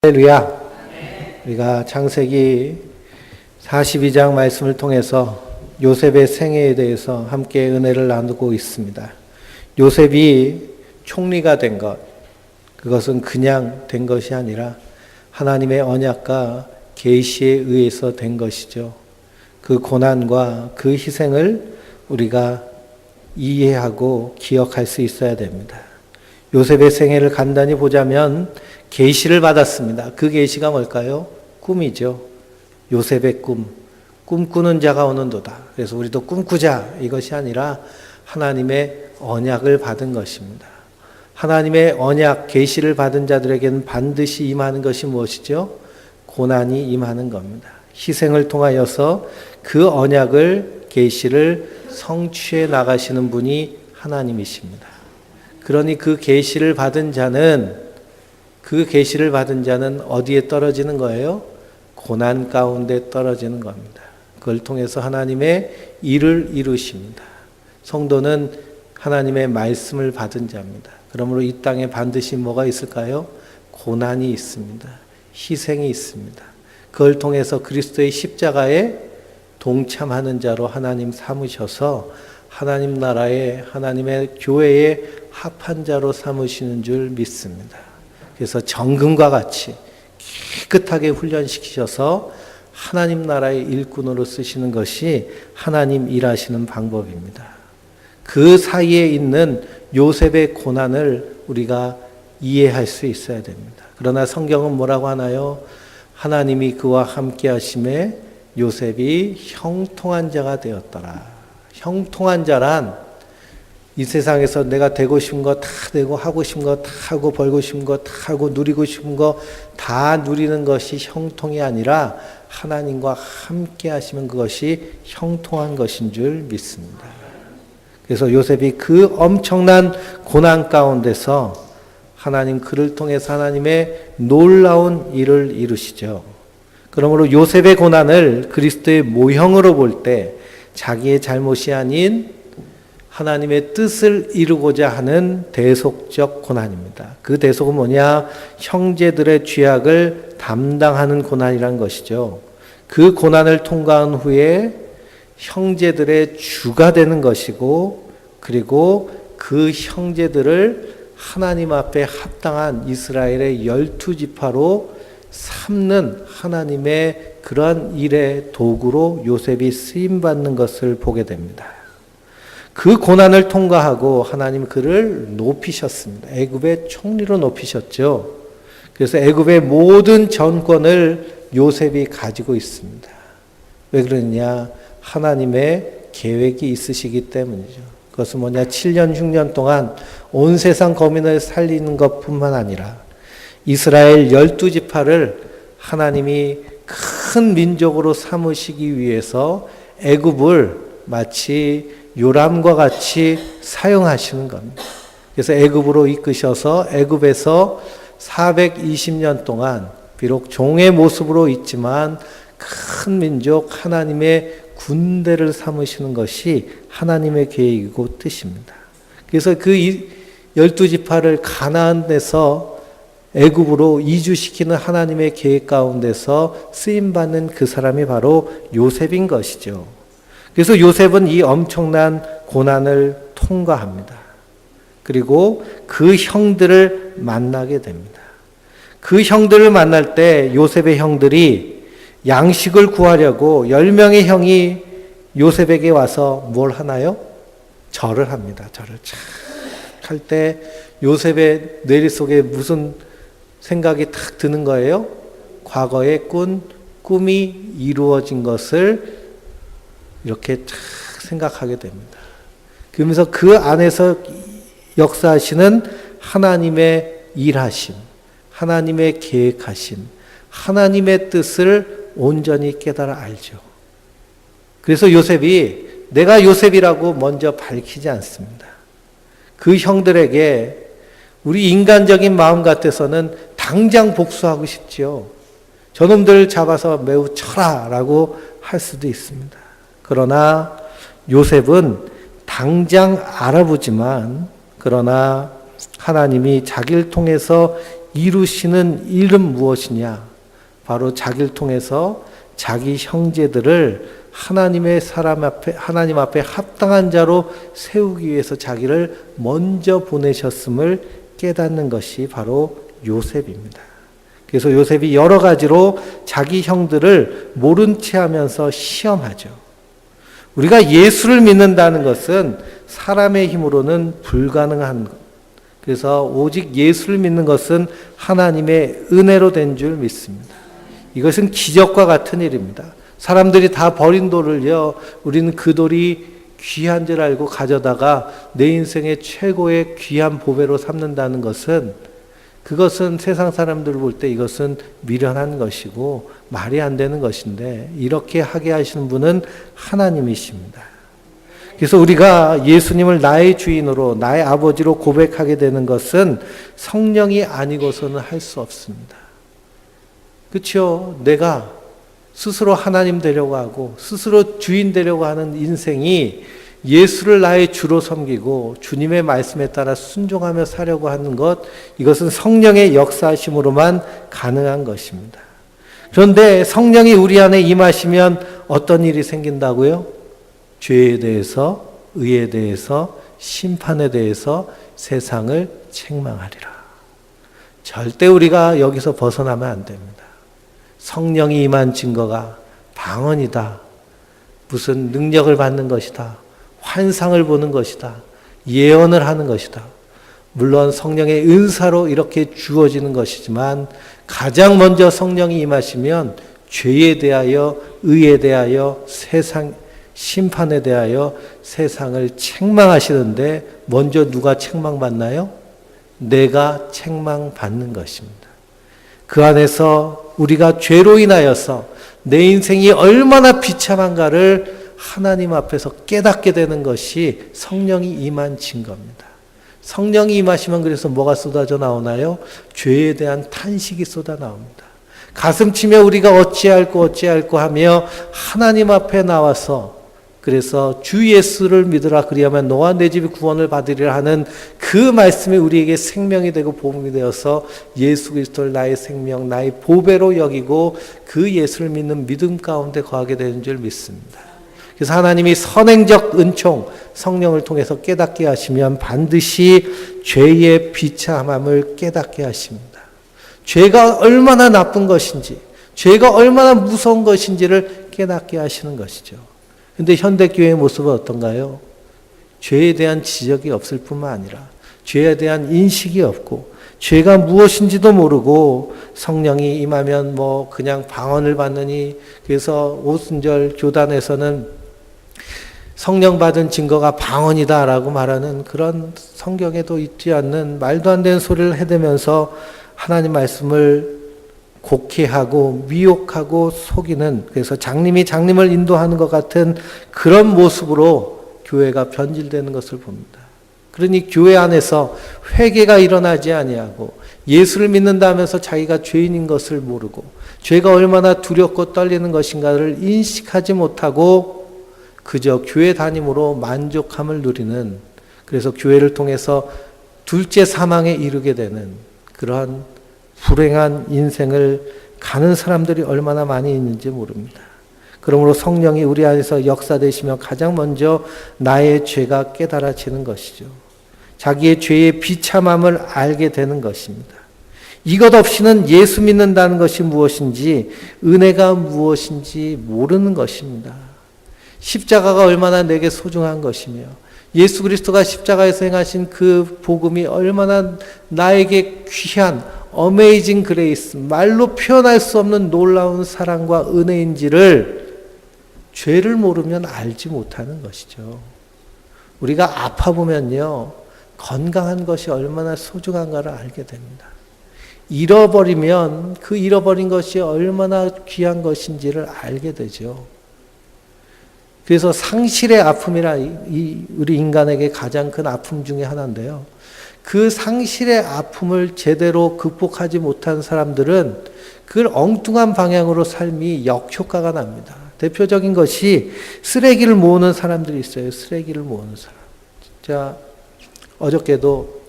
할렐루야. 우리가 창세기 42장 말씀을 통해서 요셉의 생애에 대해서 함께 은혜를 나누고 있습니다. 요셉이 총리가 된 것, 그것은 그냥 된 것이 아니라 하나님의 언약과 계시에 의해서 된 것이죠. 그 고난과 그 희생을 우리가 이해하고 기억할 수 있어야 됩니다. 요셉의 생애를 간단히 보자면 계시를 받았습니다. 그 계시가 뭘까요? 꿈이죠. 요셉의 꿈. 꿈꾸는 자가 오는도다. 그래서 우리도 꿈꾸자. 이것이 아니라 하나님의 언약을 받은 것입니다. 하나님의 언약, 계시를 받은 자들에게는 반드시 임하는 것이 무엇이죠? 고난이 임하는 겁니다. 희생을 통하여서 그 언약을, 계시를 성취해 나가시는 분이 하나님이십니다. 그러니 그 계시를 받은 자는 어디에 떨어지는 거예요? 고난 가운데 떨어지는 겁니다. 그걸 통해서 하나님의 일을 이루십니다. 성도는 하나님의 말씀을 받은 자입니다. 그러므로 이 땅에 반드시 뭐가 있을까요? 고난이 있습니다. 희생이 있습니다. 그걸 통해서 그리스도의 십자가에 동참하는 자로 하나님 삼으셔서 하나님 나라에, 하나님의 교회에 합한 자로 삼으시는 줄 믿습니다. 그래서 정금과 같이 깨끗하게 훈련시키셔서 하나님 나라의 일꾼으로 쓰시는 것이 하나님 일하시는 방법입니다. 그 사이에 있는 요셉의 고난을 우리가 이해할 수 있어야 됩니다. 그러나 성경은 뭐라고 하나요? 하나님이 그와 함께 하심에 요셉이 형통한 자가 되었더라. 형통한 자란 이 세상에서 내가 되고 싶은 거 다 되고 하고 싶은 거 다 하고 벌고 싶은 거 다 하고 누리고 싶은 거 다 누리는 것이 형통이 아니라 하나님과 함께 하시면 그것이 형통한 것인 줄 믿습니다. 그래서 요셉이 그 엄청난 고난 가운데서 하나님 그를 통해서 하나님의 놀라운 일을 이루시죠. 그러므로 요셉의 고난을 그리스도의 모형으로 볼 때 자기의 잘못이 아닌 하나님의 뜻을 이루고자 하는 대속적 고난입니다. 그 대속은 뭐냐? 형제들의 죄악을 담당하는 고난이란 것이죠. 그 고난을 통과한 후에 형제들의 주가 되는 것이고, 그리고 그 형제들을 하나님 앞에 합당한 이스라엘의 12지파로 삼는 하나님의 그러한 일의 도구로 요셉이 쓰임받는 것을 보게 됩니다. 그 고난을 통과하고 하나님 그를 높이셨습니다. 애굽의 총리로 높이셨죠. 그래서 애굽의 모든 전권을 요셉이 가지고 있습니다. 왜 그러느냐? 하나님의 계획이 있으시기 때문이죠. 그것은 뭐냐? 7년, 6년 동안 온 세상 거민을 살리는 것뿐만 아니라 이스라엘 12지파를 하나님이 큰 민족으로 삼으시기 위해서 애굽을 마치 요람과 같이 사용하시는 겁니다. 그래서 애굽으로 이끄셔서 애굽에서 420년 동안 비록 종의 모습으로 있지만 큰 민족 하나님의 군대를 삼으시는 것이 하나님의 계획이고 뜻입니다. 그래서 그 12지파를 가나안에서 애굽으로 이주시키는 하나님의 계획 가운데서 쓰임받는 그 사람이 바로 요셉인 것이죠. 그래서 요셉은 이 엄청난 고난을 통과합니다. 그리고 그 형들을 만나게 됩니다. 그 형들을 만날 때 요셉의 형들이 양식을 구하려고 10명의 형이 요셉에게 와서 뭘 하나요? 절을 합니다. 절을 착 할 때 요셉의 뇌리 속에 무슨 생각이 탁 드는 거예요? 과거에 꾼 꿈이 이루어진 것을 이렇게 탁 생각하게 됩니다. 그러면서 그 안에서 역사하시는 하나님의 일하심, 하나님의 계획하심, 하나님의 뜻을 온전히 깨달아 알죠. 그래서 요셉이 내가 요셉이라고 먼저 밝히지 않습니다. 그 형들에게 우리 인간적인 마음 같아서는 당장 복수하고 싶지요. 저놈들 잡아서 매우 쳐라라고 할 수도 있습니다. 그러나 요셉은 당장 알아보지만, 그러나 하나님이 자기를 통해서 이루시는 일은 무엇이냐? 바로 자기를 통해서 자기 형제들을 하나님 앞에 합당한 자로 세우기 위해서 자기를 먼저 보내셨음을 깨닫는 것이 바로 요셉입니다. 그래서 요셉이 여러 가지로 자기 형들을 모른 채 하면서 시험하죠. 우리가 예수를 믿는다는 것은 사람의 힘으로는 불가능한 것. 그래서 오직 예수를 믿는 것은 하나님의 은혜로 된 줄 믿습니다. 이것은 기적과 같은 일입니다. 사람들이 다 버린 돌을요, 우리는 그 돌이 귀한 줄 알고 가져다가 내 인생의 최고의 귀한 보배로 삼는다는 것은, 그것은 세상 사람들 볼 때 이것은 미련한 것이고 말이 안 되는 것인데, 이렇게 하게 하시는 분은 하나님이십니다. 그래서 우리가 예수님을 나의 주인으로, 나의 아버지로 고백하게 되는 것은 성령이 아니고서는 할 수 없습니다. 그렇죠? 내가 스스로 하나님 되려고 하고 스스로 주인 되려고 하는 인생이 예수를 나의 주로 섬기고 주님의 말씀에 따라 순종하며 사려고 하는 것, 이것은 성령의 역사하심으로만 가능한 것입니다. 그런데 성령이 우리 안에 임하시면 어떤 일이 생긴다고요? 죄에 대해서, 의에 대해서, 심판에 대해서 세상을 책망하리라. 절대 우리가 여기서 벗어나면 안 됩니다. 성령이 임한 증거가 방언이다, 무슨 능력을 받는 것이다, 환상을 보는 것이다, 예언을 하는 것이다. 물론 성령의 은사로 이렇게 주어지는 것이지만 가장 먼저 성령이 임하시면 죄에 대하여, 의에 대하여, 세상 심판에 대하여 세상을 책망하시는데, 먼저 누가 책망받나요? 내가 책망받는 것입니다. 그 안에서 우리가 죄로 인하여서 내 인생이 얼마나 비참한가를 하나님 앞에서 깨닫게 되는 것이 성령이 임한 증거입니다. 성령이 임하시면 그래서 뭐가 쏟아져 나오나요? 죄에 대한 탄식이 쏟아 나옵니다. 가슴 치며 우리가 어찌할꼬 하며 하나님 앞에 나와서, 그래서 주 예수를 믿으라, 그리하면 너와 내 집이 구원을 받으리라 하는 그 말씀이 우리에게 생명이 되고 복음이 되어서 예수 그리스도를 나의 생명, 나의 보배로 여기고 그 예수를 믿는 믿음 가운데 거하게 되는 줄 믿습니다. 그래서 하나님이 선행적 은총, 성령을 통해서 깨닫게 하시면 반드시 죄의 비참함을 깨닫게 하십니다. 죄가 얼마나 나쁜 것인지, 죄가 얼마나 무서운 것인지를 깨닫게 하시는 것이죠. 근데 현대교회의 모습은 어떤가요? 죄에 대한 지적이 없을 뿐만 아니라 죄에 대한 인식이 없고 죄가 무엇인지도 모르고, 성령이 임하면 뭐 그냥 방언을 받느니, 그래서 오순절 교단에서는 성령 받은 증거가 방언이다라고 말하는 그런 성경에도 있지 않는 말도 안 되는 소리를 해대면서 하나님 말씀을 곡해하고 미혹하고 속이는, 그래서 장님이 장님을 인도하는 것 같은 그런 모습으로 교회가 변질되는 것을 봅니다. 그러니 교회 안에서 회개가 일어나지 아니하고 예수를 믿는다면서 자기가 죄인인 것을 모르고 죄가 얼마나 두렵고 떨리는 것인가를 인식하지 못하고 그저 교회 다님으로 만족함을 누리는, 그래서 교회를 통해서 둘째 사망에 이르게 되는 그러한 불행한 인생을 가는 사람들이 얼마나 많이 있는지 모릅니다. 그러므로 성령이 우리 안에서 역사되시면 가장 먼저 나의 죄가 깨달아지는 것이죠. 자기의 죄의 비참함을 알게 되는 것입니다. 이것 없이는 예수 믿는다는 것이 무엇인지, 은혜가 무엇인지 모르는 것입니다. 십자가가 얼마나 내게 소중한 것이며, 예수 그리스도가 십자가에서 행하신 그 복음이 얼마나 나에게 귀한 어메이징 그레이스, 말로 표현할 수 없는 놀라운 사랑과 은혜인지를 죄를 모르면 알지 못하는 것이죠. 우리가 아파보면요, 건강한 것이 얼마나 소중한가를 알게 됩니다. 잃어버리면 그 잃어버린 것이 얼마나 귀한 것인지를 알게 되죠. 그래서 상실의 아픔이라 우리 인간에게 가장 큰 아픔 중에 하나인데요. 그 상실의 아픔을 제대로 극복하지 못한 사람들은 그 엉뚱한 방향으로 삶이 역효과가 납니다. 대표적인 것이 쓰레기를 모으는 사람들이 있어요. 쓰레기를 모으는 사람. 진짜 어저께도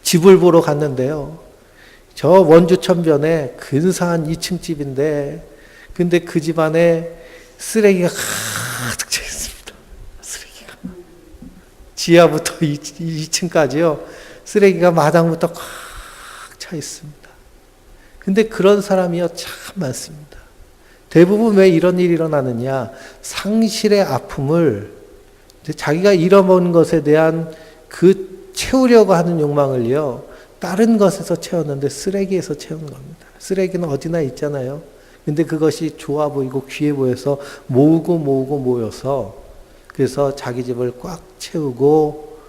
집을 보러 갔는데요. 저 원주천변에 근사한 2층 집인데 근데 그 집안에 쓰레기가 가득 차 있습니다. 쓰레기가. 지하부터 2층까지요. 쓰레기가 마당부터 꽉 차 있습니다. 근데 그런 사람이요 참 많습니다. 대부분 왜 이런 일이 일어나느냐? 상실의 아픔을 자기가 잃어버린 것에 대한 그 채우려고 하는 욕망을요 다른 것에서 채웠는데 쓰레기에서 채운 겁니다. 쓰레기는 어디나 있잖아요. 근데 그것이 좋아 보이고 귀해 보여서 모으고 모여서 그래서 자기 집을 꽉 채우고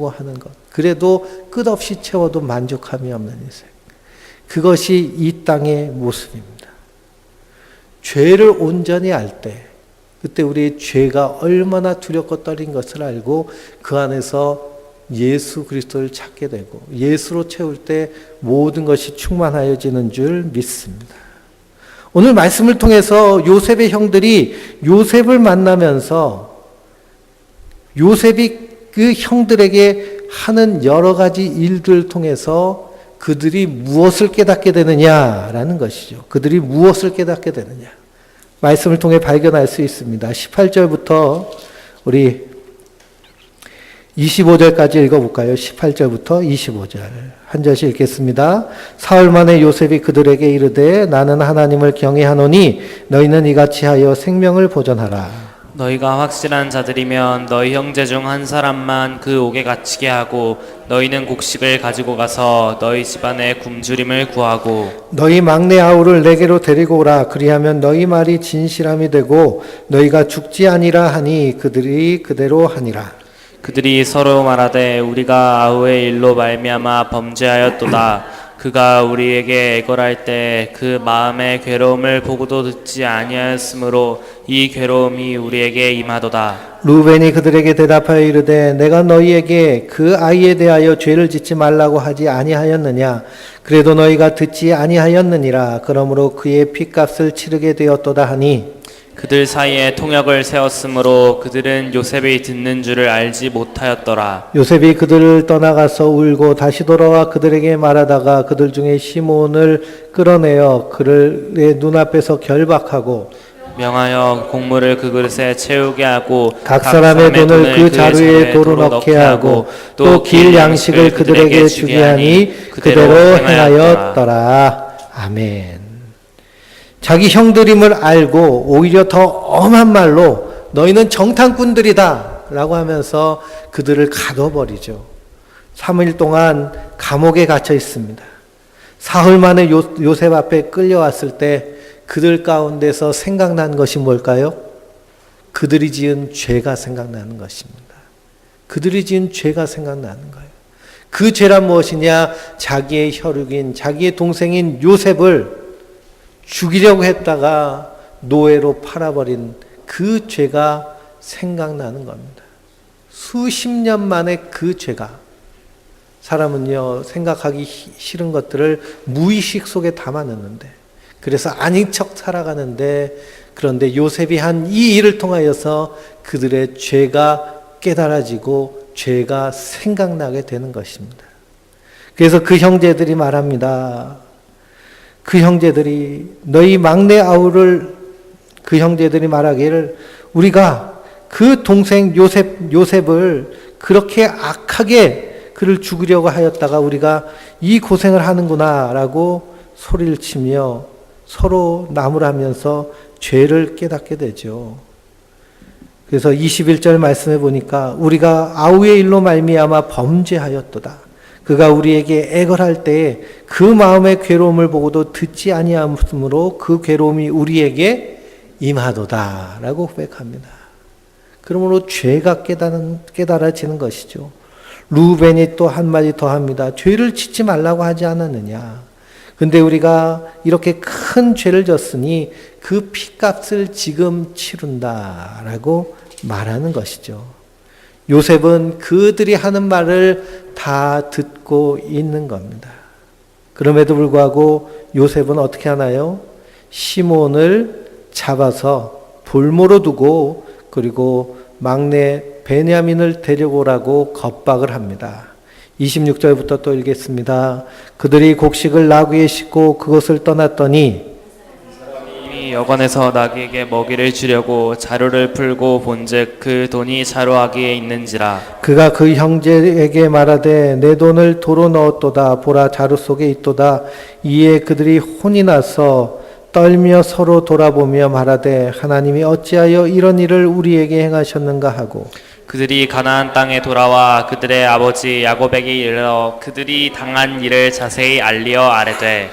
하는 것. 그래도 끝없이 채워도 만족함이 없는 인생. 그것이 이 땅의 모습입니다. 죄를 온전히 알 때, 그때 우리의 죄가 얼마나 두렵고 떨린 것을 알고 그 안에서 예수 그리스도를 찾게 되고 예수로 채울 때 모든 것이 충만하여지는 줄 믿습니다. 오늘 말씀을 통해서 요셉의 형들이 요셉을 만나면서 요셉이 그 형들에게 하는 여러 가지 일들을 통해서 그들이 무엇을 깨닫게 되느냐라는 것이죠. 그들이 무엇을 깨닫게 되느냐. 말씀을 통해 발견할 수 있습니다. 18절부터 우리 25절까지 읽어볼까요? 18절부터 25절. 한 절씩 읽겠습니다. 사흘 만에 요셉이 그들에게 이르되 나는 하나님을 경외하노니 너희는 이같이 하여 생명을 보존하라. 너희가 확실한 자들이면 너희 형제 중 한 사람만 그 옥에 갇히게 하고 너희는 곡식을 가지고 가서 너희 집안에 굶주림을 구하고 너희 막내 아우를 내게로 데리고 오라. 그리하면 너희 말이 진실함이 되고 너희가 죽지 아니라 하니 그들이 그대로 하니라. 그들이 서로 말하되 우리가 아우의 일로 말미암아 범죄하였도다. 그가 우리에게 애걸할 때 그 마음의 괴로움을 보고도 듣지 아니하였으므로 이 괴로움이 우리에게 임하도다. 루벤이 그들에게 대답하여 이르되 내가 너희에게 그 아이에 대하여 죄를 짓지 말라고 하지 아니하였느냐. 그래도 너희가 듣지 아니하였느니라. 그러므로 그의 핏값을 치르게 되었도다 하니 그들 사이에 통역을 세웠으므로 그들은 요셉이 듣는 줄을 알지 못하였더라. 요셉이 그들을 떠나가서 울고 다시 돌아와 그들에게 말하다가 그들 중에 시몬을 끌어내어 그들의 눈앞에서 결박하고 명하여 곡물을 그 그릇에 채우게 하고 각 사람의 돈을 그 자루에 도로 넣게 하고 또 길 양식을 그들에게 주게 하니 그대로 행하였더라. 아멘. 자기 형들임을 알고 오히려 더 엄한 말로 너희는 정탐꾼들이다 라고 하면서 그들을 가둬버리죠. 3일 동안 감옥에 갇혀 있습니다. 사흘 만에 요셉 앞에 끌려왔을 때 그들 가운데서 생각난 것이 뭘까요? 그들이 지은 죄가 생각나는 것입니다. 그들이 지은 죄가 생각나는 거예요. 그 죄란 무엇이냐? 자기의 혈육인 자기의 동생인 요셉을 죽이려고 했다가 노예로 팔아버린 그 죄가 생각나는 겁니다. 수십 년 만에 그 죄가 사람은요 생각하기 싫은 것들을 무의식 속에 담아넣는데 그래서 아닌 척 살아가는데 그런데 요셉이 한 이 일을 통하여서 그들의 죄가 깨달아지고 죄가 생각나게 되는 것입니다. 그래서 그 형제들이 말합니다. 그 형제들이 너희 막내 아우를 그 형제들이 말하기를 우리가 그 동생 요셉을 그렇게 악하게 그를 죽이려고 하였다가 우리가 이 고생을 하는구나 라고 소리를 치며 서로 나무라면서 죄를 깨닫게 되죠. 그래서 21절 말씀해 보니까 우리가 아우의 일로 말미암아 범죄하였도다. 그가 우리에게 애걸할 때에 그 마음의 괴로움을 보고도 듣지 아니하므로 그 괴로움이 우리에게 임하도다 라고 고백합니다. 그러므로 죄가 깨달아지는 것이죠. 루벤이 또 한마디 더 합니다. 죄를 짓지 말라고 하지 않았느냐. 근데 우리가 이렇게 큰 죄를 졌으니 그 핏값을 지금 치른다 라고 말하는 것이죠. 요셉은 그들이 하는 말을 다 듣고 있는 겁니다. 그럼에도 불구하고 요셉은 어떻게 하나요? 시몬을 잡아서 볼모로 두고 그리고 막내 베냐민을 데려오라고 겁박을 합니다. 26절부터 또 읽겠습니다. 그들이 곡식을 나귀에 싣고 그곳을 떠났더니 이 여관에서 나귀에게 먹이를 주려고 자루를 풀고 본즉 그 돈이 자루아기에 있는지라. 그가 그 형제에게 말하되 내 돈을 도로 넣었도다. 보라, 자루 속에 있도다. 이에 그들이 혼이 나서 떨며 서로 돌아보며 말하되 하나님이 어찌하여 이런 일을 우리에게 행하셨는가 하고 그들이 가나안 땅에 돌아와 그들의 아버지 야곱에게 이르러 그들이 당한 일을 자세히 알리어 아뢰되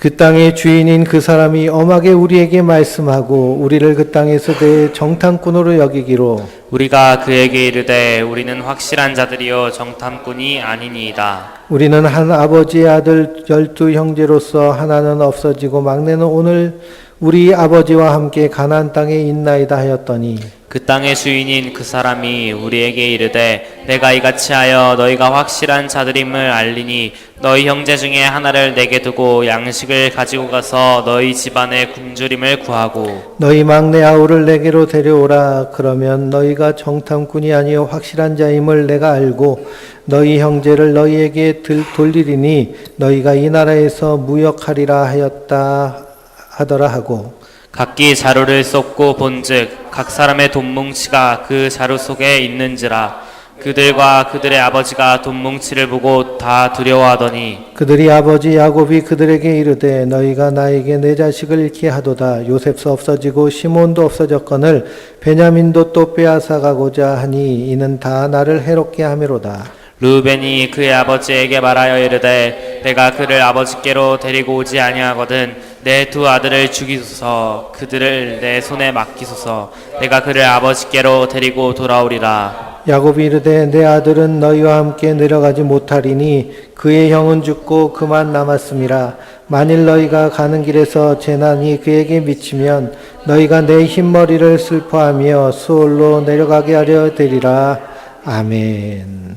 그 땅의 주인인 그 사람이 엄하게 우리에게 말씀하고 우리를 그 땅에서 내 정탐꾼으로 여기기로 우리가 그에게 이르되 우리는 확실한 자들이요 정탐꾼이 아니니이다. 우리는 한 아버지의 아들 12 형제로서 하나는 없어지고 막내는 오늘 우리 아버지와 함께 가나안 땅에 있나이다 하였더니 그 땅의 주인인 그 사람이 우리에게 이르되 내가 이같이 하여 너희가 확실한 자들임을 알리니 너희 형제 중에 하나를 내게 두고 양식을 가지고 가서 너희 집안의 굶주림을 구하고 너희 막내 아우를 내게로 데려오라. 그러면 너희가 정탐꾼이 아니요 확실한 자임을 내가 알고 너희 형제를 너희에게 돌리리니 너희가 이 나라에서 무역하리라 하였다 하더라 하고 각기 자루를 쏟고 본즉 각 사람의 돈뭉치가 그 자루 속에 있는지라. 그들과 그들의 아버지가 돈뭉치를 보고 다 두려워하더니 그들이 아버지 야곱이 그들에게 이르되 너희가 나에게 내 자식을 잃게 하도다. 요셉도 없어지고 시몬도 없어졌거늘 베냐민도 또 빼앗아가고자 하니 이는 다 나를 해롭게 함이로다. 르우벤이 그의 아버지에게 말하여 이르되 내가 그를 아버지께로 데리고 오지 아니하거든 내 두 아들을 죽이소서. 그들을 내 손에 맡기소서. 내가 그를 아버지께로 데리고 돌아오리라. 야곱이 이르되 내 아들은 너희와 함께 내려가지 못하리니 그의 형은 죽고 그만 남았음이라. 만일 너희가 가는 길에서 재난이 그에게 미치면 너희가 내 흰머리를 슬퍼하며 수올로 내려가게 하려 되리라. 아멘.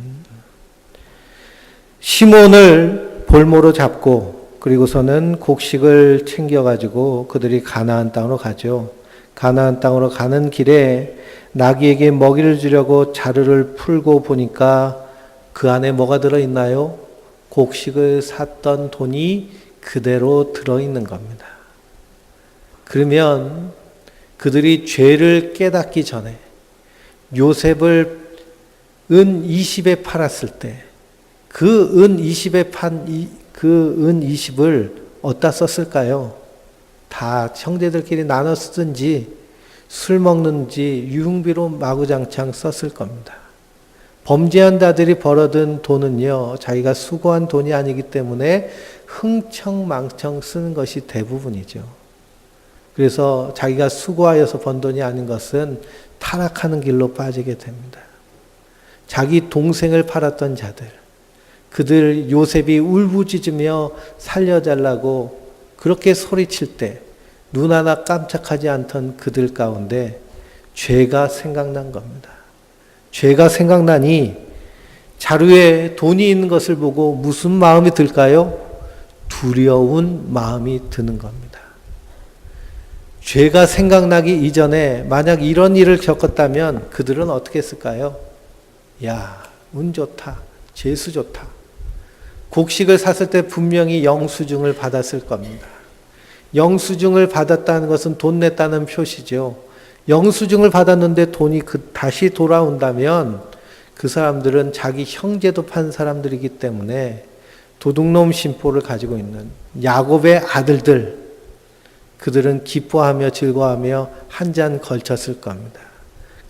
시몬을 볼모로 잡고 그리고서는 곡식을 챙겨가지고 그들이 가나안 땅으로 가죠. 가나안 땅으로 가는 길에 나귀에게 먹이를 주려고 자루를 풀고 보니까 그 안에 뭐가 들어있나요? 곡식을 샀던 돈이 그대로 들어있는 겁니다. 그러면 그들이 죄를 깨닫기 전에 요셉을 은 20에 팔았을 때 그 은 20에 판 그 은 20을 어디다 썼을까요? 다 형제들끼리 나눠 쓰든지 술 먹는지 유흥비로 마구장창 썼을 겁니다. 범죄한 자들이 벌어든 돈은요, 자기가 수고한 돈이 아니기 때문에 흥청망청 쓰는 것이 대부분이죠. 그래서 자기가 수고하여서 번 돈이 아닌 것은 타락하는 길로 빠지게 됩니다. 자기 동생을 팔았던 자들, 그들 요셉이 울부짖으며 살려달라고 그렇게 소리칠 때 눈 하나 깜짝하지 않던 그들 가운데 죄가 생각난 겁니다. 죄가 생각나니 자루에 돈이 있는 것을 보고 무슨 마음이 들까요? 두려운 마음이 드는 겁니다. 죄가 생각나기 이전에 만약 이런 일을 겪었다면 그들은 어떻게 했을까요? 야, 운 좋다. 재수 좋다. 곡식을 샀을 때 분명히 영수증을 받았을 겁니다. 영수증을 받았다는 것은 돈 냈다는 표시죠. 영수증을 받았는데 돈이 다시 돌아온다면 그 사람들은 자기 형제도 판 사람들이기 때문에 도둑놈 심보를 가지고 있는 야곱의 아들들, 그들은 기뻐하며 즐거워하며 한 잔 걸쳤을 겁니다.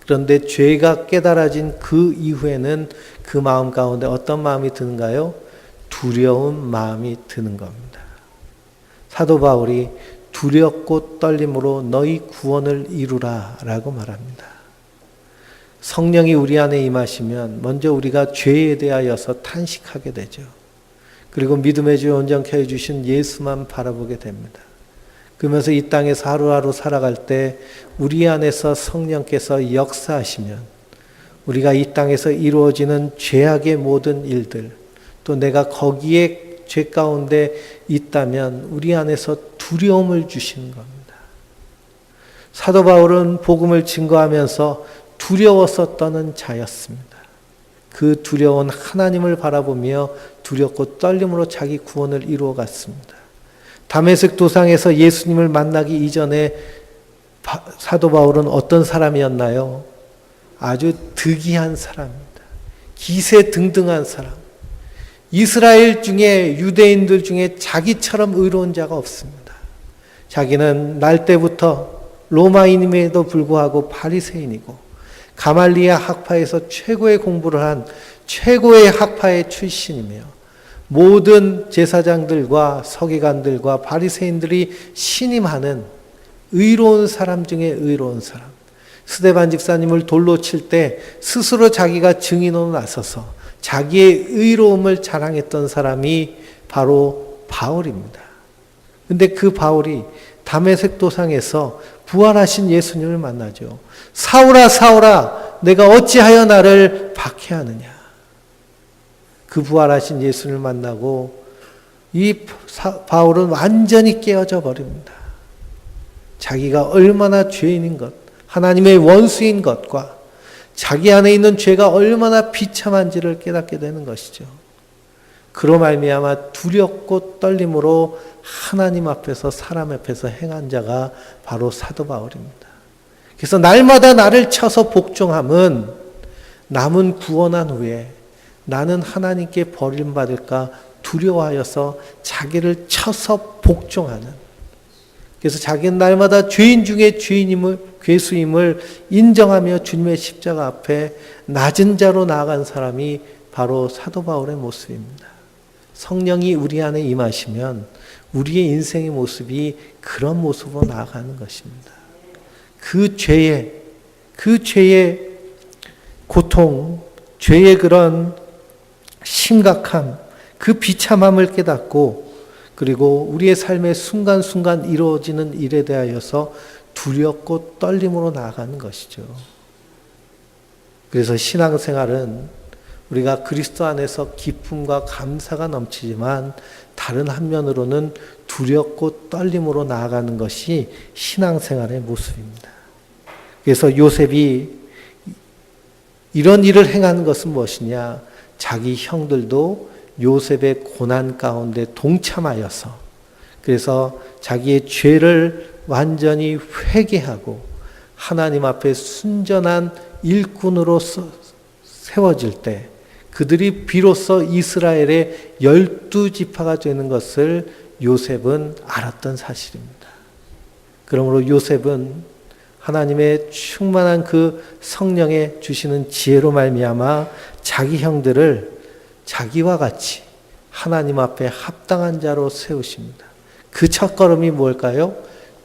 그런데 죄가 깨달아진 그 이후에는 그 마음 가운데 어떤 마음이 드는가요? 두려운 마음이 드는 겁니다. 사도 바울이 두렵고 떨림으로 너희 구원을 이루라 라고 말합니다. 성령이 우리 안에 임하시면 먼저 우리가 죄에 대하여서 탄식하게 되죠. 그리고 믿음의 주 온전케 해주신 예수만 바라보게 됩니다. 그러면서 이 땅에서 하루하루 살아갈 때 우리 안에서 성령께서 역사하시면 우리가 이 땅에서 이루어지는 죄악의 모든 일들, 또 내가 거기에 죄 가운데 있다면 우리 안에서 두려움을 주시는 겁니다. 사도 바울은 복음을 증거하면서 두려워서 떠는 자였습니다. 그 두려운 하나님을 바라보며 두렵고 떨림으로 자기 구원을 이루어 갔습니다. 다메섹 도상에서 예수님을 만나기 이전에 사도 바울은 어떤 사람이었나요? 아주 득이한 사람입니다. 기세등등한 사람. 이스라엘 중에, 유대인들 중에 자기처럼 의로운 자가 없습니다. 자기는 날 때부터 로마인임에도 불구하고 바리새인이고 가말리아 학파에서 최고의 공부를 한 최고의 학파의 출신이며 모든 제사장들과 서기관들과 바리새인들이 신임하는 의로운 사람 중에 의로운 사람. 스데반 집사님을 돌로 칠 때 스스로 자기가 증인으로 나서서 자기의 의로움을 자랑했던 사람이 바로 바울입니다. 근데 그 바울이 다메섹 도상에서 부활하신 예수님을 만나죠. 사울아 사울아 내가 어찌하여 나를 박해하느냐. 그 부활하신 예수님을 만나고 이 바울은 완전히 깨어져 버립니다. 자기가 얼마나 죄인인 것, 하나님의 원수인 것과 자기 안에 있는 죄가 얼마나 비참한지를 깨닫게 되는 것이죠. 그로 말미암아 두렵고 떨림으로 하나님 앞에서 사람 앞에서 행한 자가 바로 사도 바울입니다. 그래서 날마다 나를 쳐서 복종함은 남은 구원한 후에 나는 하나님께 버림받을까 두려워하여서 자기를 쳐서 복종하는, 그래서 자기는 날마다 죄인 중에 죄인임을, 괴수임을 인정하며 주님의 십자가 앞에 낮은 자로 나아간 사람이 바로 사도 바울의 모습입니다. 성령이 우리 안에 임하시면 우리의 인생의 모습이 그런 모습으로 나아가는 것입니다. 그 죄의 고통, 죄의 그런 심각함, 그 비참함을 깨닫고 그리고 우리의 삶의 순간순간 이루어지는 일에 대하여서 두렵고 떨림으로 나아가는 것이죠. 그래서 신앙생활은 우리가 그리스도 안에서 기쁨과 감사가 넘치지만 다른 한면으로는 두렵고 떨림으로 나아가는 것이 신앙생활의 모습입니다. 그래서 요셉이 이런 일을 행하는 것은 무엇이냐? 자기 형들도 요셉의 고난 가운데 동참하여서 그래서 자기의 죄를 완전히 회개하고 하나님 앞에 순전한 일꾼으로 세워질 때 그들이 비로소 이스라엘의 12지파가 되는 것을 요셉은 알았던 사실입니다. 그러므로 요셉은 하나님의 충만한 그 성령에 주시는 지혜로 말미암아 자기 형들을 자기와 같이 하나님 앞에 합당한 자로 세우십니다. 그 첫걸음이 뭘까요?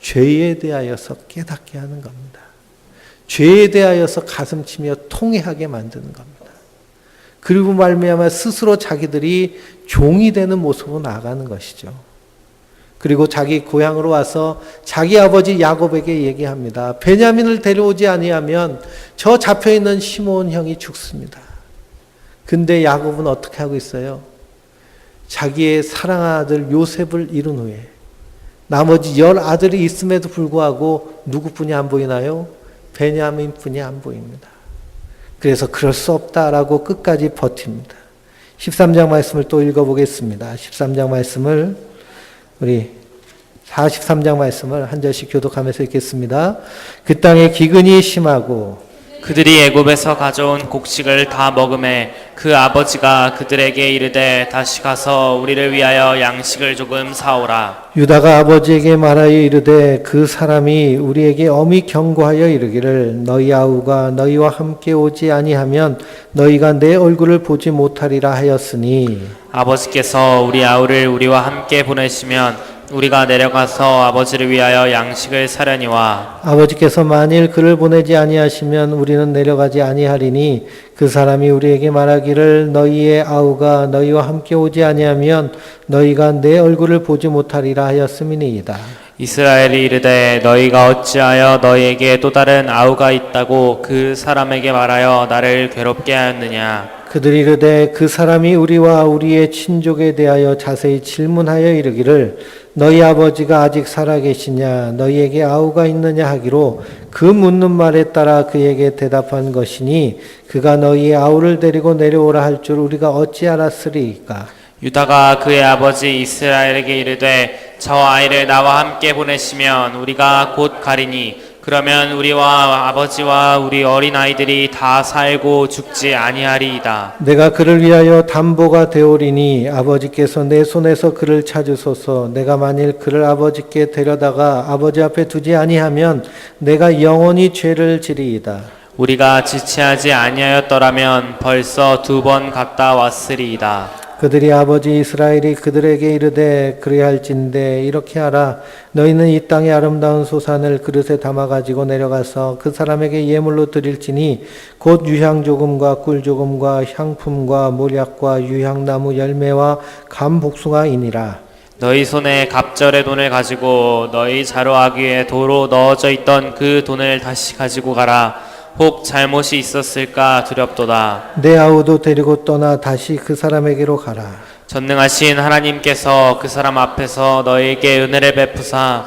죄에 대하여서 깨닫게 하는 겁니다. 죄에 대하여서 가슴치며 통회하게 만드는 겁니다. 그리고 말미암아 스스로 자기들이 종이 되는 모습으로 나아가는 것이죠. 그리고 자기 고향으로 와서 자기 아버지 야곱에게 얘기합니다. 베냐민을 데려오지 아니하면 저 잡혀있는 시므온 형이 죽습니다. 근데 야곱은 어떻게 하고 있어요? 자기의 사랑하는 아들 요셉을 잃은 후에 나머지 10아들이 있음에도 불구하고 누구뿐이 안 보이나요? 베냐민뿐이 안 보입니다. 그래서 그럴 수 없다라고 끝까지 버팁니다. 13장 말씀을 또 읽어보겠습니다. 13장 말씀을 우리 43장 말씀을 한 절씩 교독하면서 읽겠습니다. 그 땅에 기근이 심하고 그들이 애굽에서 가져온 곡식을 다 먹음에 그 아버지가 그들에게 이르되 다시 가서 우리를 위하여 양식을 조금 사오라. 유다가 아버지에게 말하여 이르되 그 사람이 우리에게 엄히 경고하여 이르기를 너희 아우가 너희와 함께 오지 아니하면 너희가 내 얼굴을 보지 못하리라 하였으니 아버지께서 우리 아우를 우리와 함께 보내시면 우리가 내려가서 아버지를 위하여 양식을 사려니와 아버지께서 만일 그를 보내지 아니하시면 우리는 내려가지 아니하리니 그 사람이 우리에게 말하기를 너희의 아우가 너희와 함께 오지 아니하면 너희가 내 얼굴을 보지 못하리라 하였음이니이다. 이스라엘이 이르되 너희가 어찌하여 너희에게 또 다른 아우가 있다고 그 사람에게 말하여 나를 괴롭게 하였느냐. 그들이 이르되 그 사람이 우리와 우리의 친족에 대하여 자세히 질문하여 이르기를 너희 아버지가 아직 살아계시냐 너희에게 아우가 있느냐 하기로 그 묻는 말에 따라 그에게 대답한 것이니 그가 너희의 아우를 데리고 내려오라 할 줄 우리가 어찌 알았으리이까. 유다가 그의 아버지 이스라엘에게 이르되 저 아이를 나와 함께 보내시면 우리가 곧 가리니 그러면 우리와 아버지와 우리 어린 아이들이 다 살고 죽지 아니하리이다. 내가 그를 위하여 담보가 되오리니 아버지께서 내 손에서 그를 찾으소서. 내가 만일 그를 아버지께 데려다가 아버지 앞에 두지 아니하면 내가 영원히 죄를 지리이다. 우리가 지체하지 아니하였더라면 벌써 2번 갔다 왔으리이다. 그들이 아버지 이스라엘이 그들에게 이르되 그리할진대 이렇게 하라. 너희는 이 땅의 아름다운 소산을 그릇에 담아 가지고 내려가서 그 사람에게 예물로 드릴지니 곧 유향 조금과 꿀 조금과 향품과 몰약과 유향나무 열매와 감 복숭아이니라. 너희 손에 갑절의 돈을 가지고 너희 자루아귀에 도로 넣어져 있던 그 돈을 다시 가지고 가라. 혹 잘못이 있었을까 두렵도다. 내 아우도 데리고 떠나 다시 그 사람에게로 가라. 전능하신 하나님께서 그 사람 앞에서 너희에게 은혜를 베푸사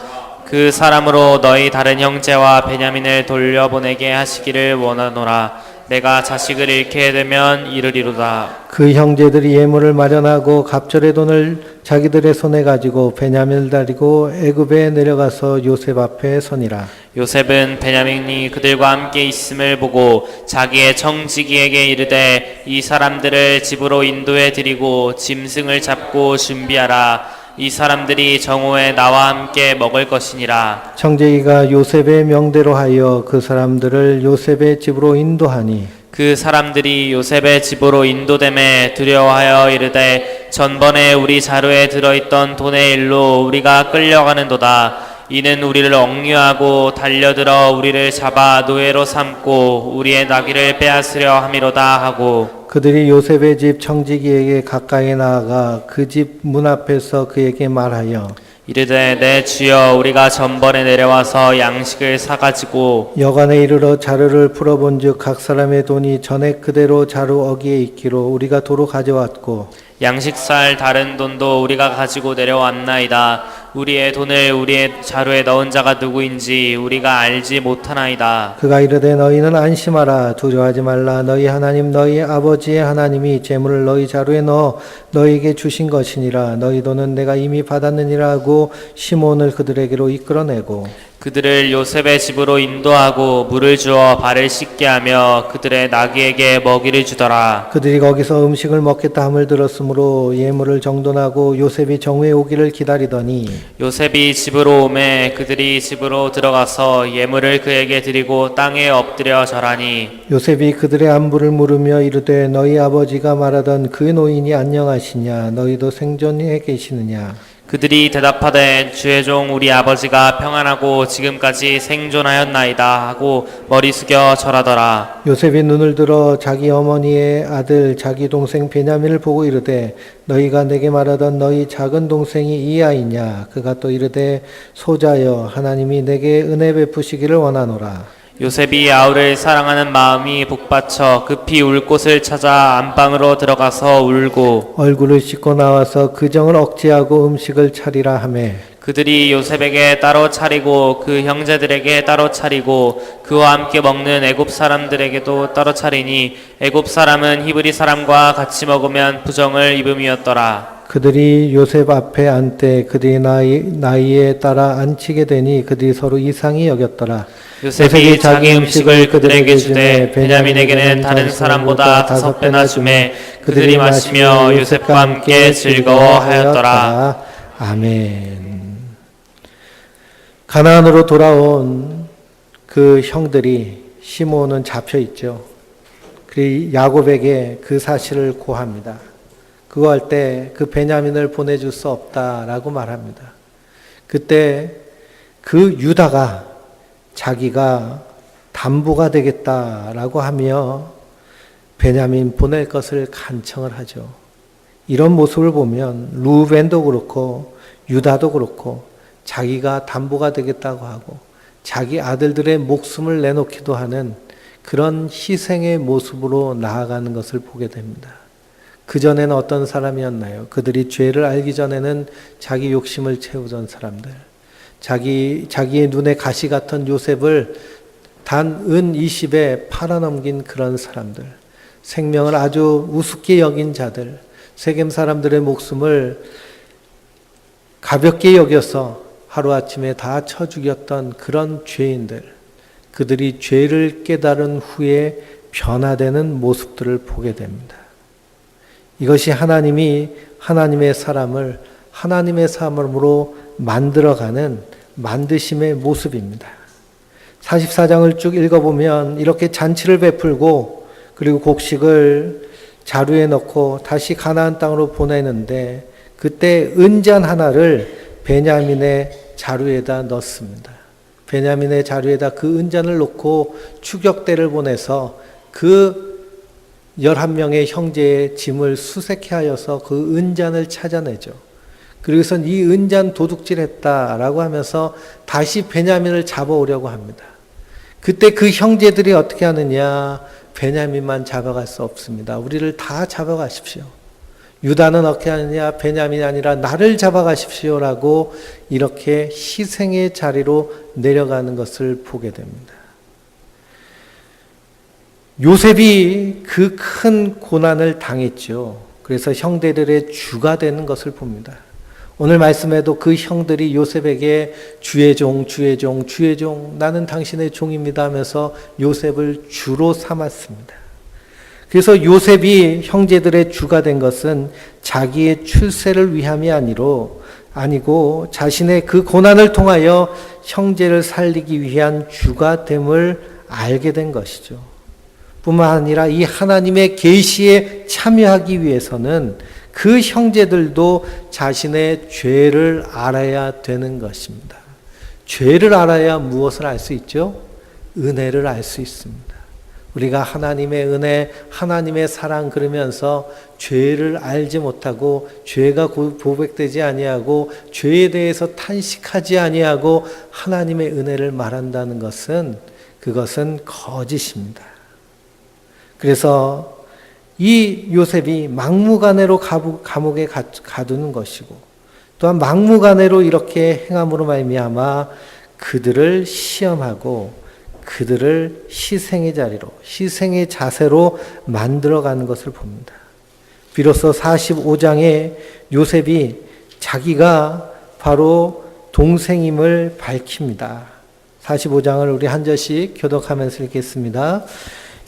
그 사람으로 너희 다른 형제와 베냐민을 돌려보내게 하시기를 원하노라. 내가 자식을 잃게 되면 이르리로다. 그 형제들이 예물을 마련하고 갑절의 돈을 자기들의 손에 가지고 베냐민을 데리고 애굽에 내려가서 요셉 앞에 서니라. 요셉은 베냐민이 그들과 함께 있음을 보고 자기의 청지기에게 이르되 이 사람들을 집으로 인도해 드리고 짐승을 잡고 준비하라. 이 사람들이 정오에 나와 함께 먹을 것이니라. 청지기가 요셉의 명대로 하여 그 사람들을 요셉의 집으로 인도하니 그 사람들이 요셉의 집으로 인도됨에 두려워하여 이르되 전번에 우리 자루에 들어있던 돈의 일로 우리가 끌려가는도다. 이는 우리를 억류하고 달려들어 우리를 잡아 노예로 삼고 우리의 나귀를 빼앗으려 함이로다 하고 그들이 요셉의 집 청지기에게 가까이 나아가 그 집 문 앞에서 그에게 말하여 이르되 내 주여 우리가 전번에 내려와서 양식을 사가지고 여간에 이르러 자루를 풀어본즉 각 사람의 돈이 전에 그대로 자루 어기에 있기로 우리가 도로 가져왔고 양식 살 다른 돈도 우리가 가지고 내려왔나이다. 우리의 돈을 우리의 자루에 넣은 자가 누구인지 우리가 알지 못하나이다. 그가 이르되 너희는 안심하라. 두려워하지 말라. 너희 하나님 너희 아버지의 하나님이 재물을 너희 자루에 넣어 너희에게 주신 것이니라. 너희 돈은 내가 이미 받았느니라 하고 시몬을 그들에게로 이끌어내고 그들을 요셉의 집으로 인도하고 물을 주어 발을 씻게 하며 그들의 나귀에게 먹이를 주더라. 그들이 거기서 음식을 먹겠다 함을 들었으므로 예물을 정돈하고 요셉이 정오에 오기를 기다리더니 요셉이 집으로 오매 그들이 집으로 들어가서 예물을 그에게 드리고 땅에 엎드려 절하니 요셉이 그들의 안부를 물으며 이르되 너희 아버지가 말하던 그 노인이 안녕하시냐 너희도 생존해 계시느냐. 그들이 대답하되 주의 종 우리 아버지가 평안하고 지금까지 생존하였나이다 하고 머리 숙여 절하더라. 요셉이 눈을 들어 자기 어머니의 아들 자기 동생 베냐민을 보고 이르되 너희가 내게 말하던 너희 작은 동생이 이 아이냐. 그가 또 이르되 소자여 하나님이 내게 은혜 베푸시기를 원하노라. 요셉이 아우를 사랑하는 마음이 복받쳐 급히 울 곳을 찾아 안방으로 들어가서 울고 얼굴을 씻고 나와서 그 정을 억제하고 음식을 차리라 하매 그들이 요셉에게 따로 차리고 그 형제들에게 따로 차리고 그와 함께 먹는 애굽 사람들에게도 따로 차리니 애굽 사람은 히브리 사람과 같이 먹으면 부정을 입음이었더라. 그들이 요셉 앞에 앉되 그들이 나이에 따라 앉히게 되니 그들이 서로 이상히 여겼더라. 요셉이 자기 음식을 그들에게 주되 베냐민에게는 다른 사람보다 5배나 주매 그들이 마시며 요셉과 함께 즐거워하였더라. 아멘. 가나안으로 돌아온 그 형들이 시몬은 잡혀 있죠. 그리고 야곱에게 그 사실을 고합니다. 그거 할 때 그 베냐민을 보내줄 수 없다라고 말합니다. 그때 그 유다가 자기가 담보가 되겠다라고 하며 베냐민 보낼 것을 간청을 하죠. 이런 모습을 보면 루벤도 그렇고 유다도 그렇고 자기가 담보가 되겠다고 하고 자기 아들들의 목숨을 내놓기도 하는 그런 희생의 모습으로 나아가는 것을 보게 됩니다. 그전에는 어떤 사람이었나요? 그들이 죄를 알기 전에는 자기 욕심을 채우던 사람들, 자기의 눈에 가시 같은 요셉을 단 은 20에 팔아넘긴 그런 사람들, 생명을 아주 우습게 여긴 자들, 세겜 사람들의 목숨을 가볍게 여겨서 하루아침에 다 쳐 죽였던 그런 죄인들, 그들이 죄를 깨달은 후에 변화되는 모습들을 보게 됩니다. 이것이 하나님이 하나님의 사람을 하나님의 사람으로 만들어가는 만드심의 모습입니다. 44장을 쭉 읽어보면 이렇게 잔치를 베풀고 그리고 곡식을 자루에 넣고 다시 가나안 땅으로 보내는데 그때 은잔 하나를 베냐민의 자루에다 넣습니다. 베냐민의 자루에다 그 은잔을 놓고 추격대를 보내서 그 11명의 형제의 짐을 수색해 하여서 그 은잔을 찾아내죠. 그리고서 이 은잔 도둑질했다라고 하면서 다시 베냐민을 잡아오려고 합니다. 그때 그 형제들이 어떻게 하느냐? 베냐민만 잡아갈 수 없습니다. 우리를 다 잡아가십시오. 유다는 어떻게 하느냐? 베냐민이 아니라 나를 잡아가십시오라고 이렇게 희생의 자리로 내려가는 것을 보게 됩니다. 요셉이 그 큰 고난을 당했죠. 그래서 형제들의 주가 되는 것을 봅니다. 오늘 말씀에도 그 형들이 요셉에게 주의 종, 주의 종, 주의 종, 나는 당신의 종입니다 하면서 요셉을 주로 삼았습니다. 그래서 요셉이 형제들의 주가 된 것은 자기의 출세를 위함이 아니고 자신의 그 고난을 통하여 형제를 살리기 위한 주가 됨을 알게 된 것이죠. 뿐만 아니라 이 하나님의 계시에 참여하기 위해서는 그 형제들도 자신의 죄를 알아야 되는 것입니다. 죄를 알아야 무엇을 알 수 있죠? 은혜를 알 수 있습니다. 우리가 하나님의 은혜, 하나님의 사랑 그러면서 죄를 알지 못하고 죄가 고백되지 아니하고 죄에 대해서 탄식하지 아니하고 하나님의 은혜를 말한다는 것은 그것은 거짓입니다. 그래서 이 요셉이 막무가내로 감옥에 가두는 것이고 또한 막무가내로 이렇게 행함으로 말미암아 그들을 시험하고 그들을 희생의 자리로, 희생의 자세로 만들어가는 것을 봅니다. 비로소 45장에 요셉이 자기가 바로 동생임을 밝힙니다. 45장을 우리 한 절씩 교독하면서 읽겠습니다.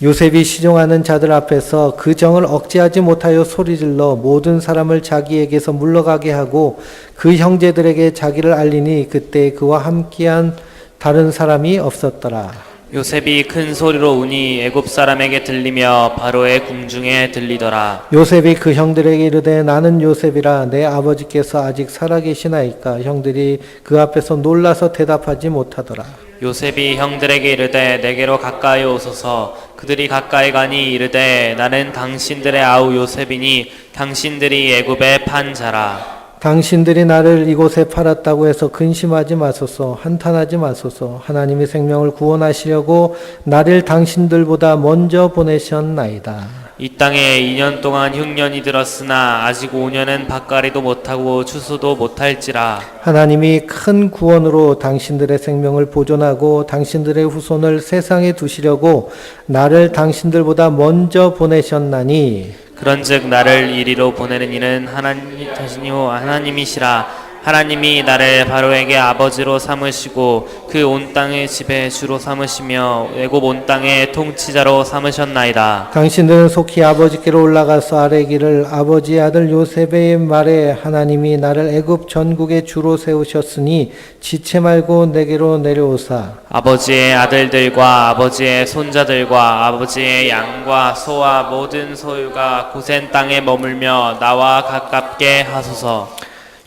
요셉이 시종하는 자들 앞에서 그 정을 억제하지 못하여 소리질러 모든 사람을 자기에게서 물러가게 하고 그 형제들에게 자기를 알리니 그때 그와 함께한 다른 사람이 없었더라. 요셉이 큰 소리로 우니 애굽 사람에게 들리며 바로의 궁중에 들리더라. 요셉이 그 형들에게 이르되 나는 요셉이라 내 아버지께서 아직 살아계시나이까. 형들이 그 앞에서 놀라서 대답하지 못하더라. 요셉이 형들에게 이르되 내게로 가까이 오소서. 그들이 가까이 가니 이르되 나는 당신들의 아우 요셉이니 당신들이 애굽에 판 자라. 당신들이 나를 이곳에 팔았다고 해서 근심하지 마소서. 한탄하지 마소서. 하나님이 생명을 구원하시려고 나를 당신들보다 먼저 보내셨나이다. 이 땅에 2년 동안 흉년이 들었으나 아직 5년은 밭가리도 못하고 추수도 못할지라. 하나님이 큰 구원으로 당신들의 생명을 보존하고 당신들의 후손을 세상에 두시려고 나를 당신들보다 먼저 보내셨나니 그런즉 나를 이리로 보내는 이는 하나님이시라. 하나님이 나를 바로에게 아버지로 삼으시고 그 온 땅의 집에 주로 삼으시며 애굽 온 땅의 통치자로 삼으셨나이다. 당신들은 속히 아버지께로 올라가서 아뢰기를 아버지의 아들 요셉의 말에 하나님이 나를 애굽 전국의 주로 세우셨으니 지체 말고 내게로 내려오사 아버지의 아들들과 아버지의 손자들과 아버지의 양과 소와 모든 소유가 고센 땅에 머물며 나와 가깝게 하소서.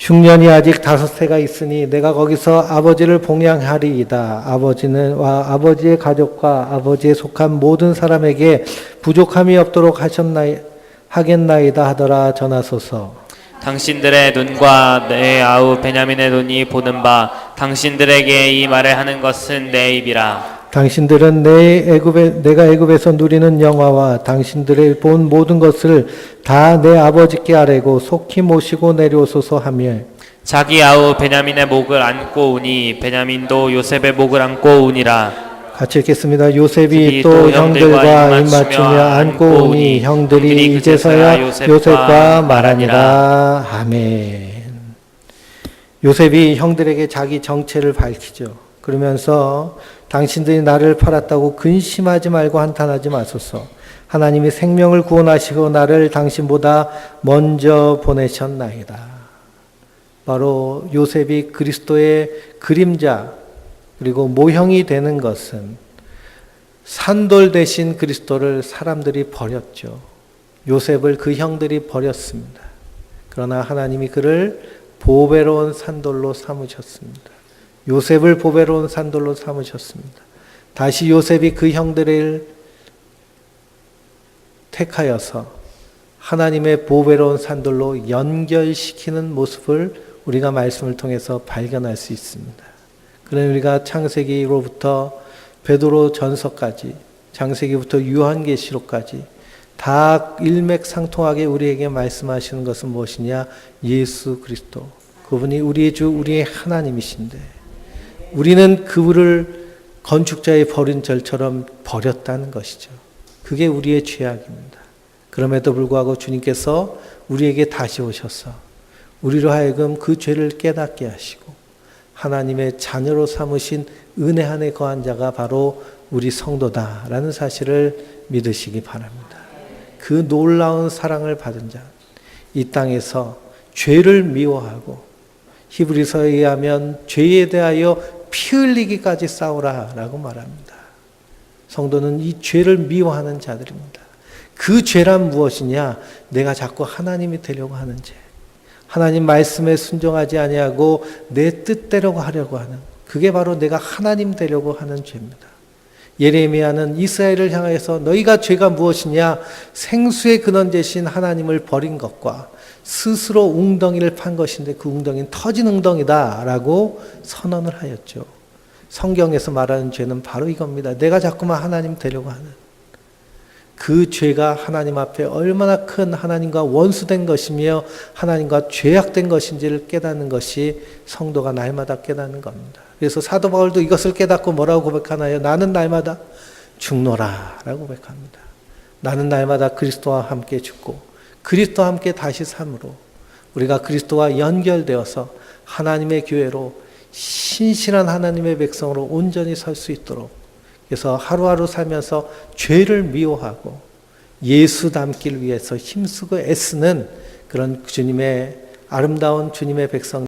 흉년이 아직 5해가 있으니 내가 거기서 아버지를 봉양하리이다. 아버지와 아버지의 가족과 아버지에 속한 모든 사람에게 부족함이 없도록 하겠나이다 하더라 전하소서. 당신들의 눈과 내 아우 베냐민의 눈이 보는 바 당신들에게 이 말을 하는 것은 내 입이라. 당신들은 내가 애굽에서 누리는 영화와 당신들의 본 모든 것을 다 내 아버지께 아뢰고 속히 모시고 내려오소서 하며 자기 아우 베냐민의 목을 안고 우니 베냐민도 요셉의 목을 안고 우니라. 같이 읽겠습니다. 요셉이 또 형들과 입맞추며 안고 오니 형들이 이제서야 요셉과 말하니라. 아멘. 요셉이 형들에게 자기 정체를 밝히죠. 그러면서 당신들이 나를 팔았다고 근심하지 말고 한탄하지 마소서. 하나님이 생명을 구원하시고 나를 당신보다 먼저 보내셨나이다. 바로 요셉이 그리스도의 그림자 그리고 모형이 되는 것은 산돌 대신 그리스도를 사람들이 버렸죠. 요셉을 그 형들이 버렸습니다. 그러나 하나님이 그를 보배로운 산돌로 삼으셨습니다. 요셉을 보배로운 산돌로 삼으셨습니다. 다시 요셉이 그 형들을 택하여서 하나님의 보배로운 산돌로 연결시키는 모습을 우리가 말씀을 통해서 발견할 수 있습니다. 그러나 우리가 창세기로부터 베드로 전서까지, 창세기부터 요한계시록까지 다 일맥상통하게 우리에게 말씀하시는 것은 무엇이냐? 예수 그리스도. 그분이 우리의 주, 우리의 하나님이신데 우리는 그분을 건축자의 버린 절처럼 버렸다는 것이죠. 그게 우리의 죄악입니다. 그럼에도 불구하고 주님께서 우리에게 다시 오셔서 우리로 하여금 그 죄를 깨닫게 하시고 하나님의 자녀로 삼으신 은혜 안에 거한 자가 바로 우리 성도다라는 사실을 믿으시기 바랍니다. 그 놀라운 사랑을 받은 자, 이 땅에서 죄를 미워하고 히브리서에 의하면 죄에 대하여 피 흘리기까지 싸우라라고 말합니다. 성도는 이 죄를 미워하는 자들입니다. 그 죄란 무엇이냐? 내가 자꾸 하나님이 되려고 하는 죄. 하나님 말씀에 순종하지 아니하고 내 뜻대로 하려고 하는, 그게 바로 내가 하나님 되려고 하는 죄입니다. 예레미야는 이스라엘을 향해서 너희가 죄가 무엇이냐? 생수의 근원 되신 하나님을 버린 것과 스스로 웅덩이를 판 것인데 그 웅덩이는 터진 웅덩이다 라고 선언을 하였죠. 성경에서 말하는 죄는 바로 이겁니다. 내가 자꾸만 하나님 되려고 하는 그 죄가 하나님 앞에 얼마나 큰 하나님과 원수된 것이며 하나님과 죄악된 것인지를 깨닫는 것이 성도가 날마다 깨닫는 겁니다. 그래서 사도 바울도 이것을 깨닫고 뭐라고 고백하나요? 나는 날마다 죽노라 라고 고백합니다. 나는 날마다 그리스도와 함께 죽고 그리스도와 함께 다시 삶으로 우리가 그리스도와 연결되어서 하나님의 교회로 신실한 하나님의 백성으로 온전히 설 수 있도록, 그래서 하루하루 살면서 죄를 미워하고 예수 닮기를 위해서 힘쓰고 애쓰는 그런 주님의 아름다운 주님의 백성